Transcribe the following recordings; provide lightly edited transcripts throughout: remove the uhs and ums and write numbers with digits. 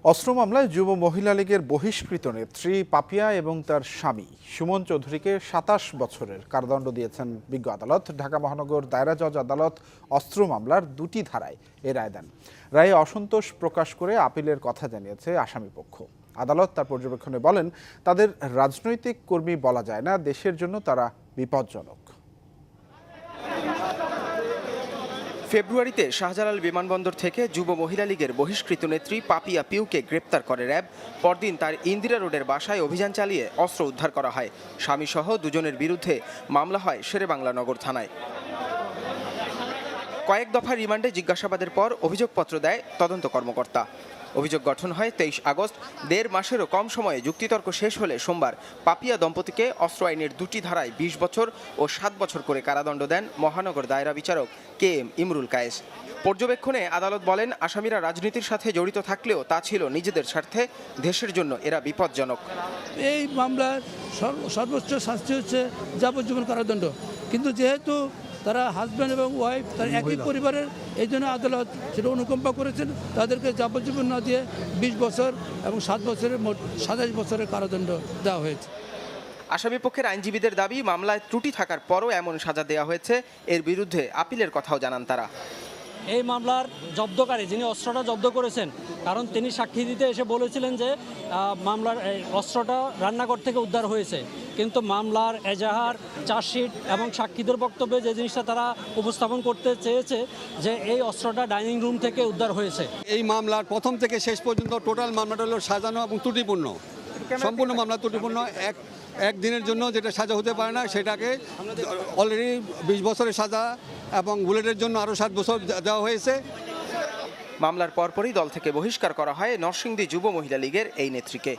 অস্ত্র মামলায় যুব মহিলা লীগের বহিষ্কৃত নেত্রী পাপিয়া এবং তার স্বামী সুমন চৌধুরীকে ২৭ বছরের কারাদণ্ড দিয়েছেন বিজ্ঞ আদালত। ঢাকা মহানগর দায়রা জজ আদালত অস্ত্র মামলার দুটি ধারায় এ রায় দেন। রায়ে অসন্তোষ প্রকাশ করে আপিলের কথা জানিয়েছে আসামিপক্ষ। আদালত তার পর্যবেক্ষণে বলেন, তাদের রাজনৈতিক কর্মী বলা যায় না, দেশের জন্য তারা বিপজ্জনক। ফেব্রুয়ারিতে শাহজালাল বিমানবন্দর থেকে যুব মহিলা লীগের বহিষ্কৃত নেত্রী পাপিয়া পিউকে গ্রেপ্তার করে র্যাব। পরদিন তার ইন্দিরা রোডের বাসায় অভিযান চালিয়ে অস্ত্র উদ্ধার করা হয়। স্বামীসহ দুজনের বিরুদ্ধে মামলা হয় শেরেবাংলা নগর থানায়। কয়েক দফা রিমান্ডে জিজ্ঞাসাবাদের পর অভিযোগপত্র দেয় তদন্ত কর্মকর্তা। অভিযোগ গঠন হয় ২৩ আগস্ট। ১.৫ মাসেরও কম সময়ে যুক্তিতর্ক শেষ হলে সোমবার পাপিয়া দম্পতিকে অস্ত্র আইনের দুটি ধারায় ২০ বছর ও ৭ বছর করে কারাদণ্ড দেন মহানগর দায়রা বিচারক KM ইমরুল কায়েস। পর্যবেক্ষণে আদালত বলেন, আসামিরা রাজনীতির সাথে জড়িত থাকলেও তা ছিল নিজেদের স্বার্থে, দেশের জন্য এরা বিপজ্জনক। এই মামলার সর্বোচ্চ শাস্তি হচ্ছে যাবজ্জীবন কারাদণ্ড, কিন্তু যেহেতু তারা হাজব্যান্ড এবং ওয়াইফ, তারা একই পরিবারের, এই জন্য আদালত সেটা অনুকম্পা করেছেন, তাদেরকে যাবজ্জীবন না দিয়ে ২০ বছর এবং ৭ বছরের মোট ২৭ বছরের কারাদণ্ড দেওয়া হয়েছে। আসামিপক্ষের আইনজীবীদের দাবি, মামলায় ত্রুটি থাকার পরও এমন সাজা দেওয়া হয়েছে। এর বিরুদ্ধে আপিলের কথাও জানান তারা। এই মামলার জব্দকারী যিনি অস্ত্রটা জব্দ করেছেন, কারণ তিনি সাক্ষী দিতে এসে বলেছিলেন যে মামলার অস্ত্রটা রান্নাঘর থেকে উদ্ধার হয়েছে, কিন্তু মামলার এজাহার, চার্জশিট এবং সাক্ষীদের বক্তব্যে যে জিনিসটা তারা উপস্থাপন করতে চেয়েছে যে এই অস্ত্রটা ডাইনিং রুম থেকে উদ্ধার হয়েছে। এই মামলার প্রথম থেকে শেষ পর্যন্ত টোটাল মামলাটা হলো সাজানো এবং ত্রুটিপূর্ণ, সম্পূর্ণ মামলা ত্রুটিপূর্ণ। একদিনের জন্য যেটা সাজা হতে পারে না, সেটাকে অলরেডি ২০ বছরের সাজা এবং বুলেটের জন্য আরও ৭ বছর দেওয়া হয়েছে। মামলার পরপরই দল থেকে বহিষ্কার করা হয় নরসিংদী যুব মহিলা লীগের এই নেত্রীকে।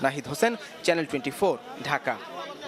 নাহিদ হোসেন, চ্যানেল 24, ঢাকা।